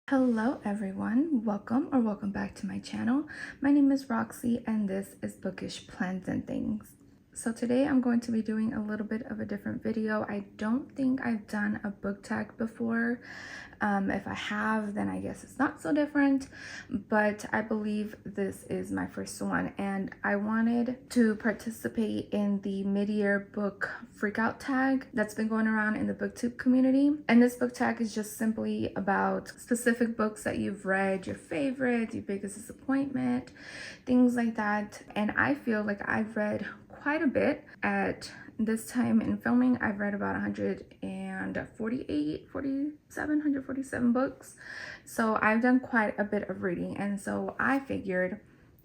Hello everyone, welcome back to my channel. My name is Roxy and this is Bookish Plans and Things. So today I'm going to be doing a little bit of a different video. I don't think I've done a book tag before. If I have, then I guess it's not so different, but I believe this is my first one and I wanted to participate in the mid-year book freakout tag that's been going around in the booktube community. And this book tag is just simply about specific books that you've read, your favorites, your biggest disappointment, things like that. And I feel like I've read quite a bit. At this time in filming, I've read about 147 books. So I've done quite a bit of reading, and so I figured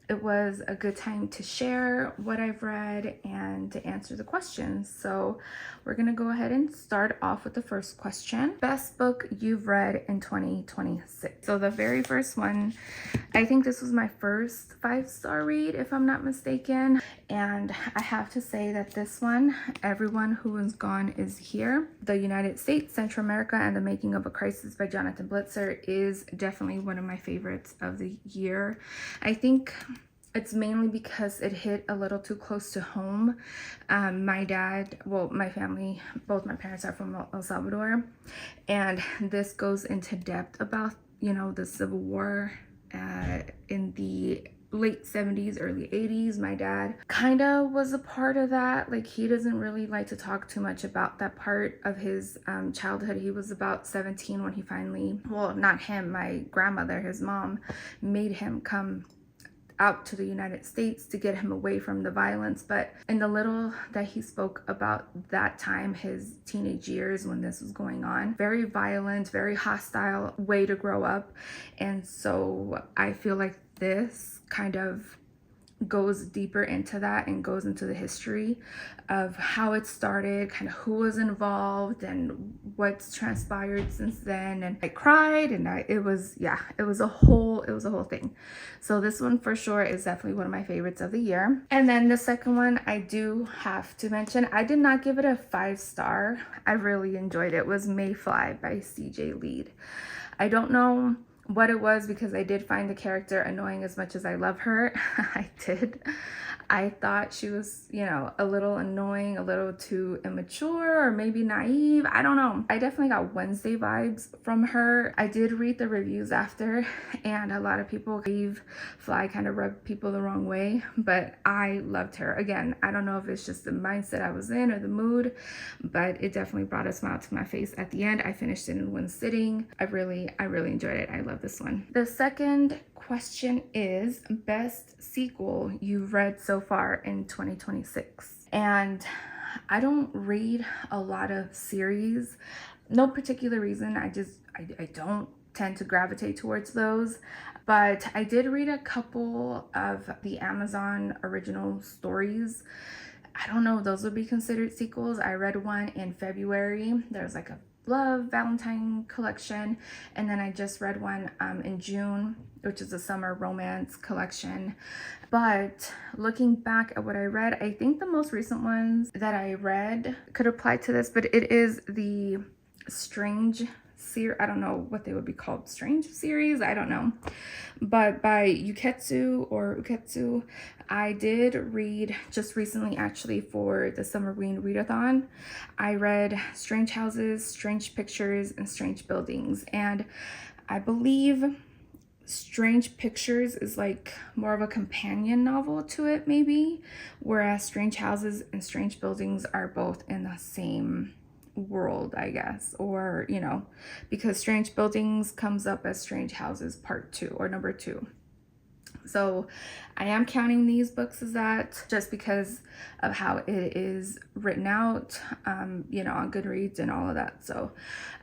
it was a good time to share what I've read and to answer the questions. So we're gonna go ahead and start off with the first question. Best book you've read in 2026. So the very first one, I think this was my first 5-star read, if I'm not mistaken. And I have to say that this one, Everyone Who Is Gone Is Here, The United States, Central America, and the Making of a Crisis by Jonathan Blitzer, is definitely one of my favorites of the year. I think it's mainly because it hit a little too close to home. My dad, well, my family, both my parents are from El Salvador, and this goes into depth about, the Civil War in the late 70s, early 80s. My dad kind of was a part of that. Like, he doesn't really like to talk too much about that part of his childhood. He was about 17 when he finally, well, not him, my grandmother, his mom, made him come out to the United States to get him away from the violence. But in the little that he spoke about that time, his teenage years when this was going on, very violent, very hostile way to grow up. And so I feel like this kind of goes deeper into that and goes into the history of how it started, kind of who was involved and what's transpired since then. And I cried, and it was a whole thing. So this one for sure is definitely one of my favorites of the year. And then the second one, I do have to mention, I did not give it a 5-star. I really enjoyed it. It was Mayfly by CJ Lead. I don't know what it was, because I did find the character annoying as much as I love her. I did. I thought she was, a little annoying, a little too immature, or maybe naive. I don't know. I definitely got Wednesday vibes from her. I did read the reviews after, and a lot of people gave Fly kind of rubbed people the wrong way, but I loved her. Again, I don't know if it's just the mindset I was in or the mood, but it definitely brought a smile to my face at the end. I finished it in one sitting. I really enjoyed it. I love this one. The second question is best sequel you've read so far in 2026. And I don't read a lot of series. No particular reason. I don't tend to gravitate towards those. But I did read a couple of the Amazon original stories. I don't know if those would be considered sequels. I read one in February. There's like a Love Valentine collection, and then I just read one in June, which is a summer romance collection. But looking back at what I read, I think the most recent ones that I read could apply to this, but it is the Strange series. I don't know what they would be called, Strange series, I don't know, but by Uketsu. I did read just recently, actually, for the summer readathon. I read Strange Houses, Strange Pictures, and Strange Buildings, and I believe Strange Pictures is like more of a companion novel to it, maybe, whereas Strange Houses and Strange Buildings are both in the same world, I guess, or because Strange Buildings comes up as Strange Houses Part 2 or number 2. So I am counting these books as that, just because of how it is written out, on Goodreads and all of that. So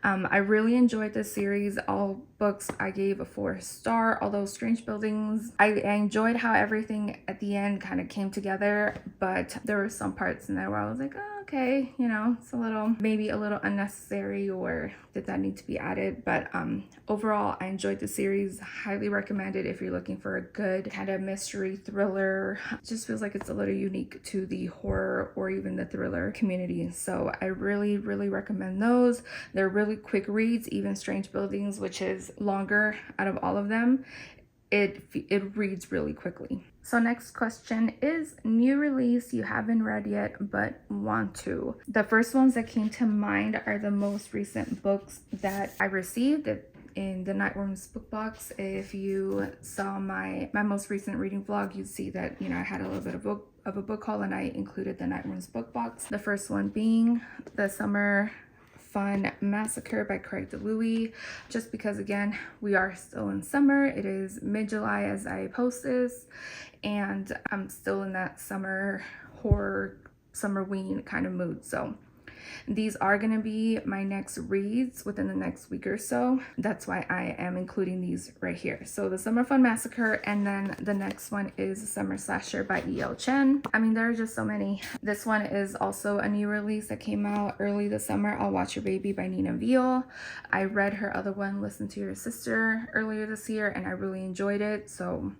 I really enjoyed this series. All books I gave a 4-star, although Strange Buildings, I enjoyed how everything at the end kind of came together, but there were some parts in there where I was like, oh, okay, you know, it's a little, maybe a little unnecessary, or did that need to be added? But overall, I enjoyed the series. Highly recommended if you're looking for a good kind of mystery thriller. It just feels like it's a little unique to the horror or even the thriller community. So I really, really recommend those. They're really quick reads. Even Strange Buildings, which is longer out of all of them, it reads really quickly. So next question is new release you haven't read yet but want to. The first ones that came to mind are the most recent books that I received in the Nightworms book box. If you saw my most recent reading vlog, you'd see that, you know, I had a little bit of a book haul and I included the Nightworms book box. The first one being The Summer Fun Massacre by Craig DeLuey, just because again we are still in summer. It is mid-July as I post this, and I'm still in that summer horror, summerween kind of mood. So these are going to be my next reads within the next week or so. That's why I am including these right here. So The Summer Fun Massacre, and then the next one is Summer Slasher by E.L. Chen. I mean, there are just so many. This one is also a new release that came out early this summer, I'll Watch Your Baby by Nina Veal. I read her other one, Listen to Your Sister, earlier this year, and I really enjoyed it. So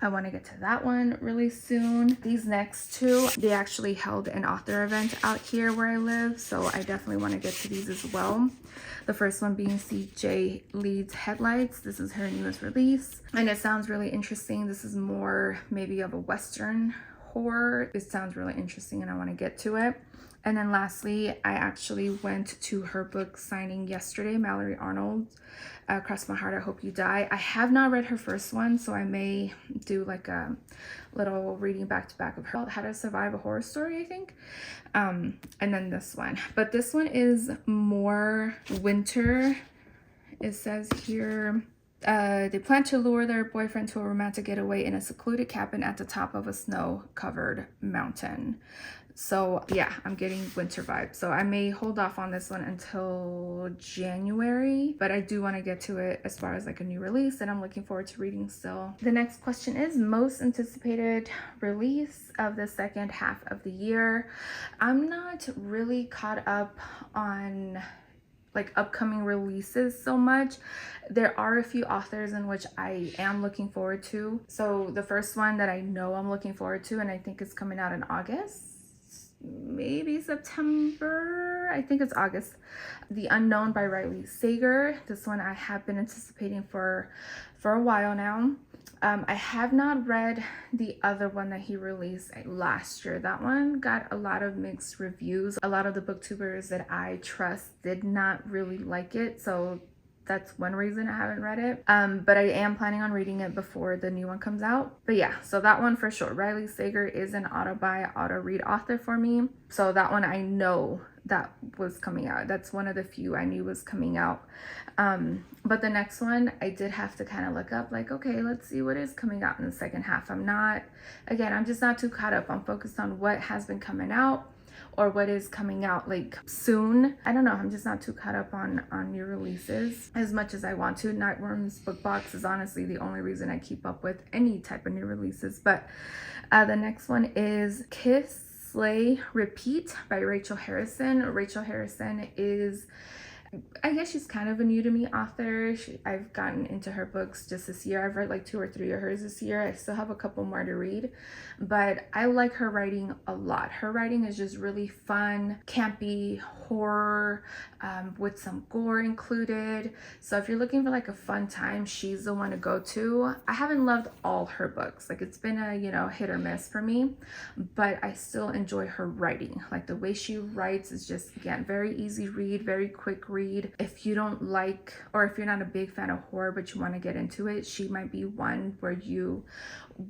I want to get to that one really soon. These next two, they actually held an author event out here where I live, so I definitely want to get to these as well. The first one being CJ Leeds Headlights. This is her newest release, and it sounds really interesting. This is more maybe of a Western horror. It sounds really interesting and I want to get to it. And then lastly, I actually went to her book signing yesterday, Mallory Arnold, Cross My Heart, I Hope You Die. I have not read her first one, so I may do like a little reading back to back of her, How to Survive a Horror Story, I think. And then this one. But this one is more winter. It says here, they plan to lure their boyfriend to a romantic getaway in a secluded cabin at the top of a snow-covered mountain. So yeah, I'm getting winter vibes. So I may hold off on this one until January, but I do want to get to it as far as like a new release that I'm looking forward to reading still. The next question is most anticipated release of the second half of the year. I'm not really caught up on like upcoming releases so much. There are a few authors in which I am looking forward to. So the first one that I know I'm looking forward to, and I think it's coming out in August, maybe September, I think it's August, The Unknown by Riley Sager. This one I have been anticipating for a while now. I have not read the other one that he released last year. That one got a lot of mixed reviews. A lot of the booktubers that I trust did not really like it, so that's one reason I haven't read it. But I am planning on reading it before the new one comes out. But yeah, so that one for sure. Riley Sager is an auto-read author for me. So that one I know that was coming out. That's one of the few I knew was coming out. But the next one I did have to kind of look up, like, okay, let's see what is coming out in the second half. I'm just not too caught up. I'm focused on what has been coming out or what is coming out like soon. I don't know, I'm just not too caught up on new releases as much as I want to. Nightworms book box is honestly the only reason I keep up with any type of new releases. But the next one is Kiss, Slay, Repeat by Rachel Harrison. Rachel Harrison is, I guess she's kind of a new to me author. I've gotten into her books just this year. I've read like 2 or 3 of hers this year. I still have a couple more to read, but I like her writing a lot. Her writing is just really fun, campy horror with some gore included. So if you're looking for like a fun time, she's the one to go to. I haven't loved all her books. Like it's been a, you know, hit or miss for me, but I still enjoy her writing. Like the way she writes is just, again, very easy read, very quick read. If you don't like, or if you're not a big fan of horror but you want to get into it, she might be one where you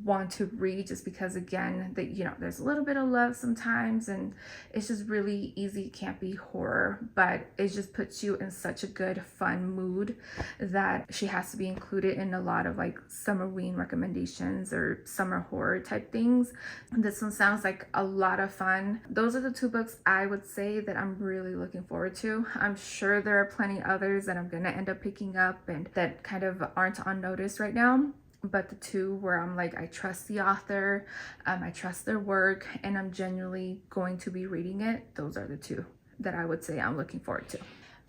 want to read, just because again that, you know, there's a little bit of love sometimes and it's just really easy campy horror, but it just puts you in such a good fun mood that she has to be included in a lot of like summerween recommendations or summer horror type things. This one sounds like a lot of fun. Those are the 2 books I would say that I'm really looking forward to. I'm sure there are plenty others that I'm gonna end up picking up and that kind of aren't on notice right now. but the two where I'm like, I trust the author, I trust their work, and I'm genuinely going to be reading it, those are the two that I would say I'm looking forward to.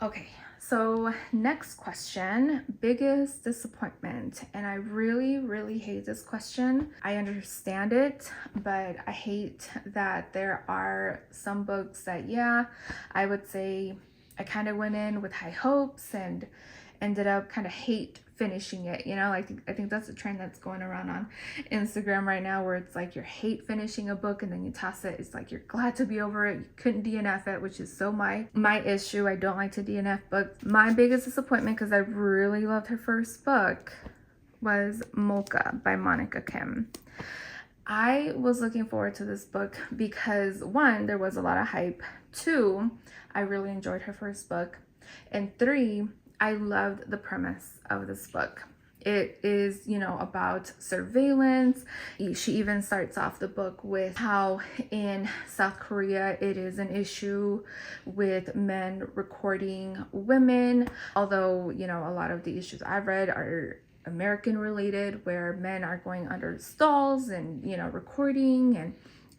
Okay, so next question, biggest disappointment. And I really hate this question. I understand it, but I hate that there are some books that, yeah, I would say I kind of went in with high hopes and ended up kind of hate finishing it. You know, I think that's a trend that's going around on Instagram right now, where it's like you hate finishing a book and then you toss it. It's like you're glad to be over it. You couldn't DNF it, which is so my issue. I don't like to DNF books. My biggest disappointment, because I really loved her first book, was Mocha by Monica Kim. I was looking forward to this book because, one, there was a lot of hype. Two, I really enjoyed her first book. And three, I loved the premise of this book. It is, you know, about surveillance. She even starts off the book with how in South Korea it is an issue with men recording women. Although, you know, a lot of the issues I've read are American related, where men are going under stalls and, you know, recording, and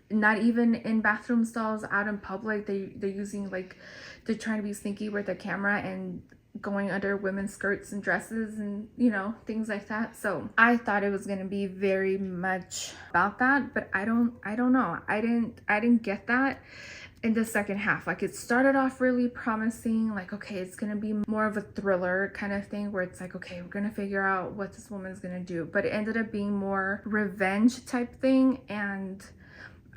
not even in bathroom stalls, out in public. They're using, like, they're trying to be sneaky with the camera and going under women's skirts and dresses and, you know, things like that. So I thought it was going to be very much about that, but I don't know. I didn't get that in the second half. Like, it started off really promising, like, okay, it's going to be more of a thriller kind of thing, where it's like, okay, we're going to figure out what this woman's going to do. But it ended up being more revenge type thing, and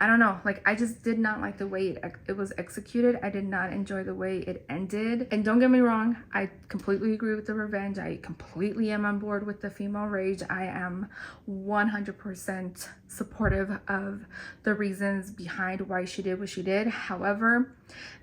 I don't know, like, I just did not like the way it was executed. I did not enjoy the way it ended. And don't get me wrong, I completely agree with the revenge. I completely am on board with the female rage. I am 100% supportive of the reasons behind why she did what she did. However,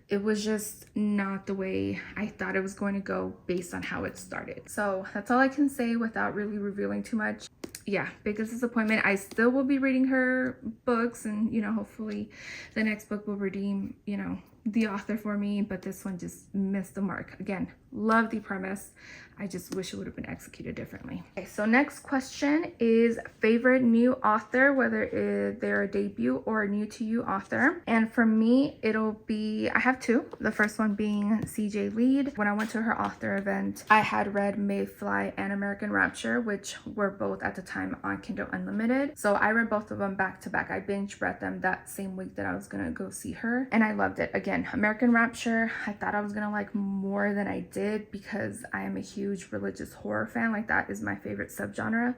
it was just not the way I thought it was going to go based on how it started. So that's all I can say without really revealing too much. Yeah, biggest disappointment. I still will be reading her books, and, you know, hopefully the next book will redeem, you know, the author for me, but this one just missed the mark. Again, love the premise. I just wish it would have been executed differently. Okay, so next question is favorite new author, whether they're a debut or a new to you author. And for me, it'll be, I have two. The first one being CJ Lead. When I went to her author event, I had read Mayfly and American Rapture, which were both at the time on Kindle Unlimited. So I read both of them back to back. I binge read them that same week that I was gonna go see her, and I loved it. Again, American Rapture, I thought I was gonna like more than I did, because I am a huge religious horror fan. Like, that is my favorite subgenre,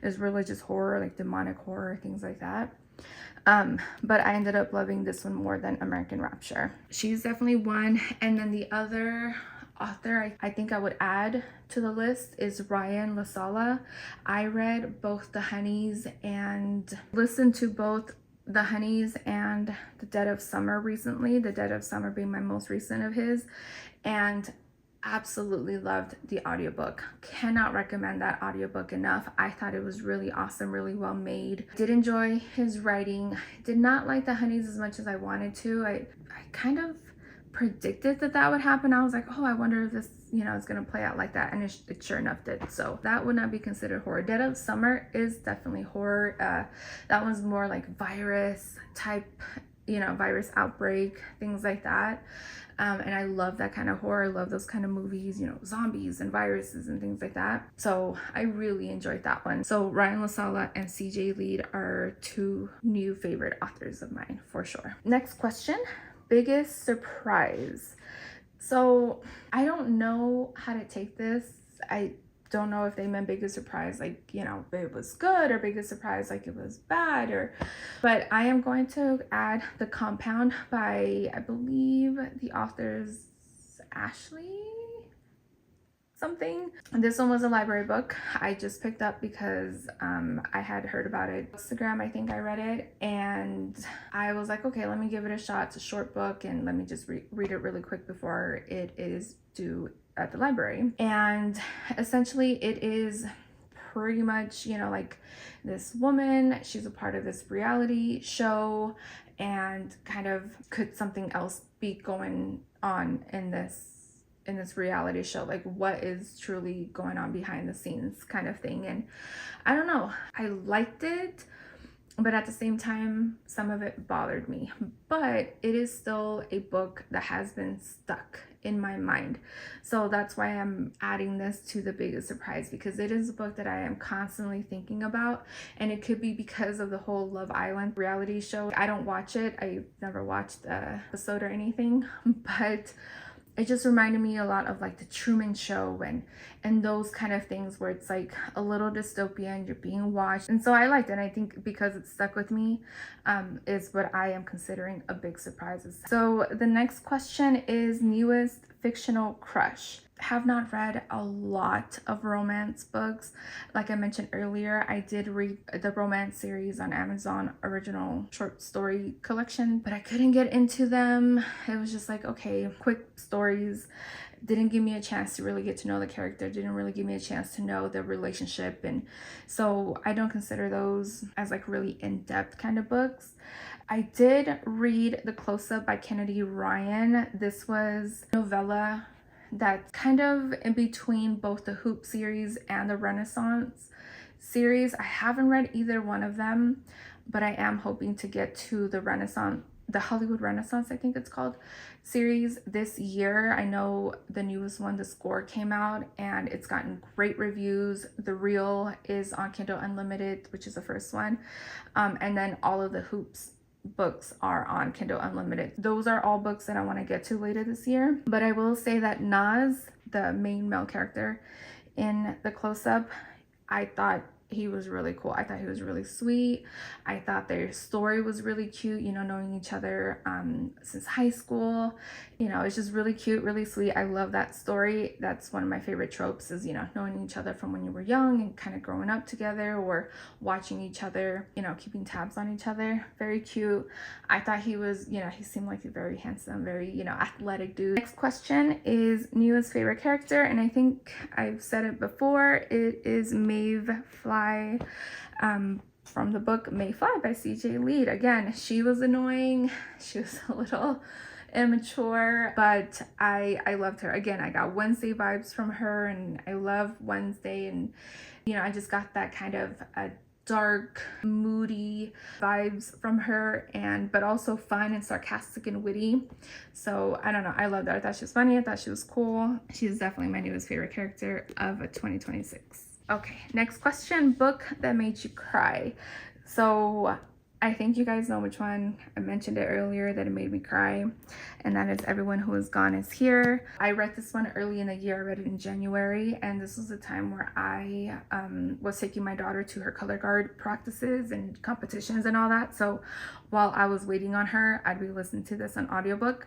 is religious horror, like demonic horror, things like that. But I ended up loving this one more than American Rapture. She's definitely one. And then the other author I think I would add to the list is Ryan LaSala. I read both The Honeys and listened to both The Honeys and The Dead of Summer recently, The Dead of Summer being my most recent of his, and absolutely loved the audiobook. Cannot recommend that audiobook enough. I thought it was really awesome, really well made. Did enjoy his writing. Did not like The Honeys as much as I wanted to. I kind of predicted that would happen. I was like, oh, I wonder if this, you know, is gonna play out like that, and it sure enough did. So that would not be considered horror. Dead of Summer is definitely horror. That one's more like virus type, you know, virus outbreak, things like that. And I love that kind of horror. I love those kind of movies, you know, zombies and viruses and things like that. So I really enjoyed that one. So Ryan LaSala and CJ Lead are two new favorite authors of mine for sure. Next question, biggest surprise. So I don't know how to take this. I don't know if they meant biggest surprise like, you know, it was good, or biggest surprise like it was bad, or, but I am going to add The Compound by, I believe the author's Ashley something. This one was a library book I just picked up because I had heard about it on Instagram. I think I read it and I was like, okay, let me give it a shot. It's a short book and let me just read it really quick before it is due at the library. And essentially it is pretty much, you know, like this woman, she's a part of this reality show, and kind of could something else be going on in in this reality show, like what is truly going on behind the scenes kind of thing. And I don't know, I liked it, but at the same time, some of it bothered me. But it is still a book that has been stuck in my mind. So that's why I'm adding this to the biggest surprise, because it is a book that I am constantly thinking about. And it could be because of the whole Love Island reality show. I don't watch it. I've never watched an episode or anything, but it just reminded me a lot of like the Truman Show and those kind of things where it's like a little dystopian, you're being watched. And so I liked it. I think because it stuck with me is what I am considering a big surprise. So the next question is newest fictional crush. Have not read a lot of romance books. Like I mentioned earlier, I did read the romance series on Amazon, original short story collection, but I couldn't get into them. It was just like, okay, quick stories. Didn't give me a chance to really get to know the character, didn't really give me a chance to know the relationship. And so I don't consider those as like really in-depth kind of books. I did read The Close-Up by Kennedy Ryan. This was a novella that's kind of in between both the Hoop series and the Renaissance series. I haven't read either one of them, but I am hoping to get to the Renaissance, the Hollywood Renaissance, I think it's called, series this year. I know the newest one, The Score, came out and it's gotten great reviews. The Reel is on Kindle Unlimited, which is the first one. And then all of the Hoops books are on Kindle Unlimited. Those are all books that I want to get to later this year. But I will say that Nas, the main male character in The Close-Up, I thought he was really cool. I thought he was really sweet. I thought their story was really cute, you know, knowing each other since high school. You know, it's just really cute, really sweet. I love that story. That's one of my favorite tropes, is, you know, knowing each other from when you were young and kind of growing up together, or watching each other, you know, keeping tabs on each other. Very cute. I thought he was, you know, he seemed like a very handsome, very, you know, athletic dude. Next question is newest favorite character, and I think I've said it before. It is Maeve Fly, from the book Mayfly by CJ Lead. Again, she was annoying. She was a little immature, but I loved her. Again, I got Wednesday vibes from her, and I love Wednesday, and you know, I just got that kind of a dark, moody vibes from her, and but also fun and sarcastic and witty. So I don't know, I loved her. I thought she was funny. I thought she was cool. She's definitely my newest favorite character of 2026. Okay, next question, book that made you cry. So I think you guys know which one. I mentioned it earlier that it made me cry, and that is Everyone Who Is Gone Is Here. I read this one early in the year. I read it in January, and this was the time where I was taking my daughter to her color guard practices and competitions and all that. So while I was waiting on her, I'd be listening to this on audiobook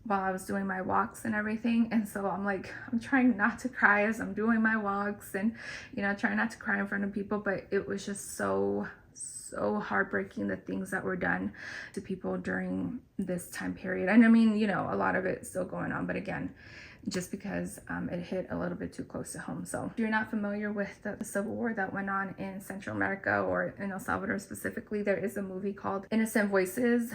while I was doing my walks and everything. And so I'm like, I'm trying not to cry as I'm doing my walks, and you know, trying not to cry in front of people, but it was just so heartbreaking, the things that were done to people during this time period. And I mean, you know, a lot of it is still going on, but again, just because it hit a little bit too close to home. So if you're not familiar with the Civil War that went on in Central America, or in El Salvador specifically, there is a movie called Innocent Voices.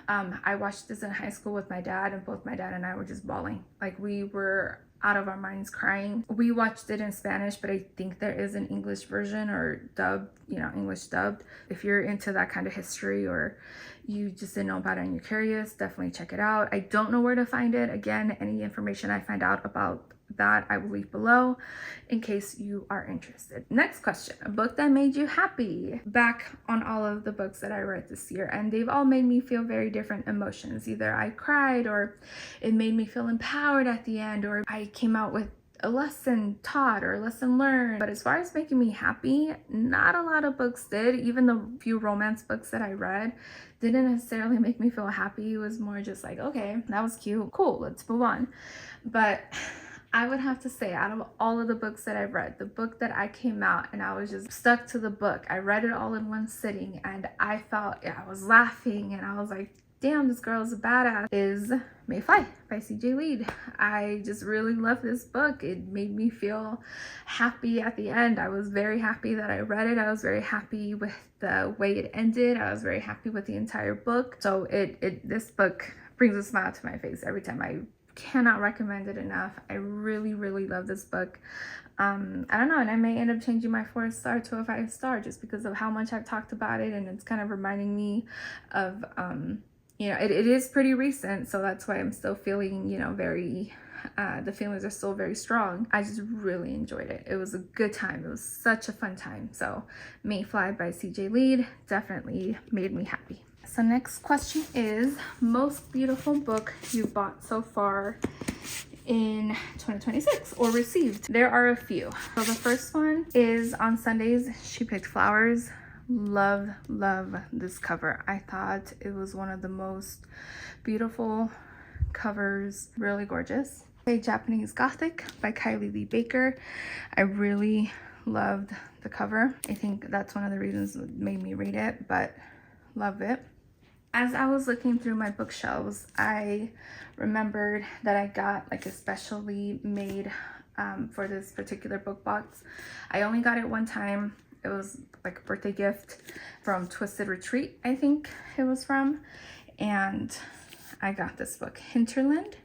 I watched this in high school with my dad, and both my dad and I were just bawling. Like, we were out of our minds crying. We watched it in Spanish, but I think there is an English version, or dubbed, you know, English dubbed. If you're into that kind of history, or you just didn't know about it and you're curious, definitely check it out. I don't know where to find it. Again, any information I find out about that I will leave below in case you are interested. Next question, a book that made you happy. Back on all of the books that I read this year, and they've all made me feel very different emotions. Either I cried, or it made me feel empowered at the end, or I came out with a lesson taught or a lesson learned. But as far as making me happy, not a lot of books did. Even the few romance books that I read didn't necessarily make me feel happy. It was more just like, okay, that was cute, cool, let's move on. But I would have to say, out of all of the books that I've read, the book that I came out and I was just stuck to the book, I read it all in one sitting, and I felt, yeah, I was laughing and I was like, damn, this girl is a badass, is Mayfly by CJ Lead. I just really love this book. It made me feel happy at the end. I was very happy that I read it. I was very happy with the way it ended. I was very happy with the entire book. So this book brings a smile to my face every time I cannot recommend it enough. I really love this book. I don't know, and I may end up changing my 4-star to a 5-star just because of how much I've talked about it, and it's kind of reminding me of you know, it is pretty recent, so that's why I'm still feeling, you know, very the feelings are still very strong. I just really enjoyed it. It was a good time. It was such a fun time. So Mayfly by CJ Lead definitely made me happy. So next question is most beautiful book you've bought so far in 2026 or received. There are a few. So the first one is On Sundays She Picked Flowers. Love this cover. I thought it was one of the most beautiful covers, really gorgeous. A Japanese Gothic by Kylie Lee Baker. I really loved the cover. I think that's one of the reasons that made me read it, but love it. As I was looking through my bookshelves, I remembered that I got like a specially made for this particular book box. I only got it one time. It was like a birthday gift from Twisted Retreat, I think it was from. And I got this book, Hinterland.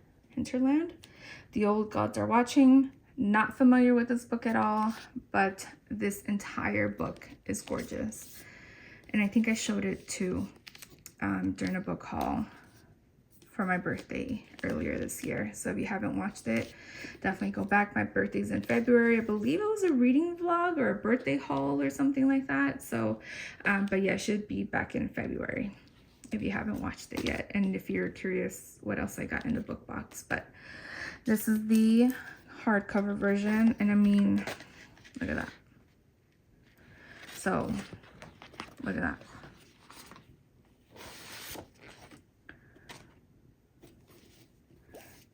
The Old Gods Are Watching. Not familiar with this book at all, but this entire book is gorgeous. And I think I showed it too during a book haul for my birthday earlier this year. So if you haven't watched it, definitely go back. My birthday's in February. I believe it was a reading vlog or a birthday haul or something like that. So, but yeah, it should be back in February if you haven't watched it yet. And if you're curious what else I got in the book box. But this is the hardcover version. And I mean, look at that. So, look at that.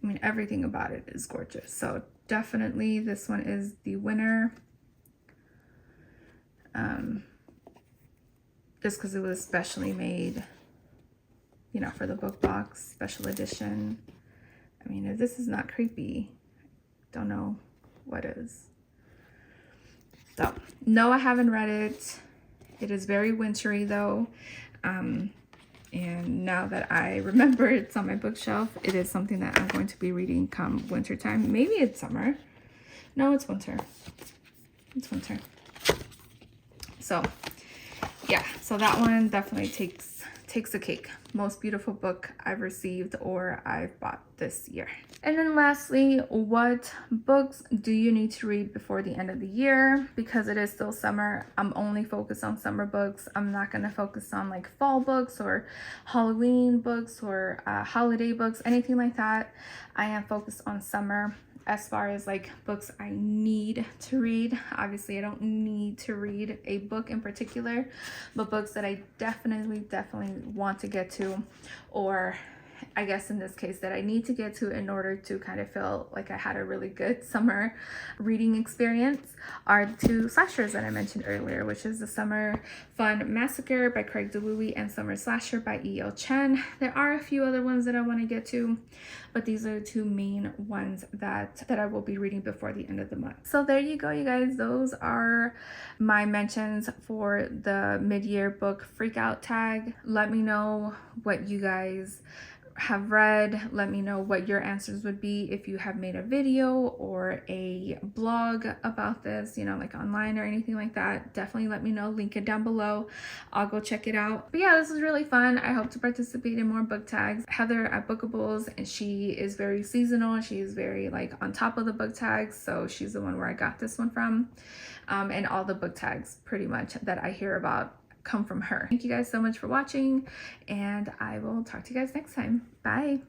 I mean, everything about it is gorgeous. So definitely this one is the winner. Just because it was specially made, you know, for the book box, special edition. I mean, if this is not creepy, don't know what is. So, no, I haven't read it. It is very wintry though. And now that I remember it's on my bookshelf, it is something that I'm going to be reading come winter time. Maybe it's summer. No, it's winter. It's winter. So, yeah. So that one definitely takes the cake. Most beautiful book I've received or I've bought this year. And then lastly, what books do you need to read before the end of the year? Because it is still summer, I'm only focused on summer books. I'm not going to focus on like fall books or Halloween books or holiday books, anything like that. I am focused on summer. As far as like books I need to read, obviously I don't need to read a book in particular, but books that I definitely want to get to, or I guess in this case that I need to get to in order to kind of feel like I had a really good summer reading experience, are the two slashers that I mentioned earlier, which is The Summer Fun Massacre by Craig DeLuey and Summer Slasher by E.L. Chen. There are a few other ones that I want to get to, but these are the two main ones that I will be reading before the end of the month. So there you go, you guys. Those are my mentions for the mid-year book freakout tag. Let me know what you guys have read. Let me know what your answers would be if you have made a video or a blog about this, you know, like online or anything like that. Definitely let me know. Link it down below. I'll go check it out. But yeah, this is really fun. I hope to participate in more book tags. Heather at Bookables, and she is very seasonal. She is very like on top of the book tags. So she's the one where I got this one from. And all the book tags pretty much that I hear about come from her. Thank you guys so much for watching, and I will talk to you guys next time. Bye.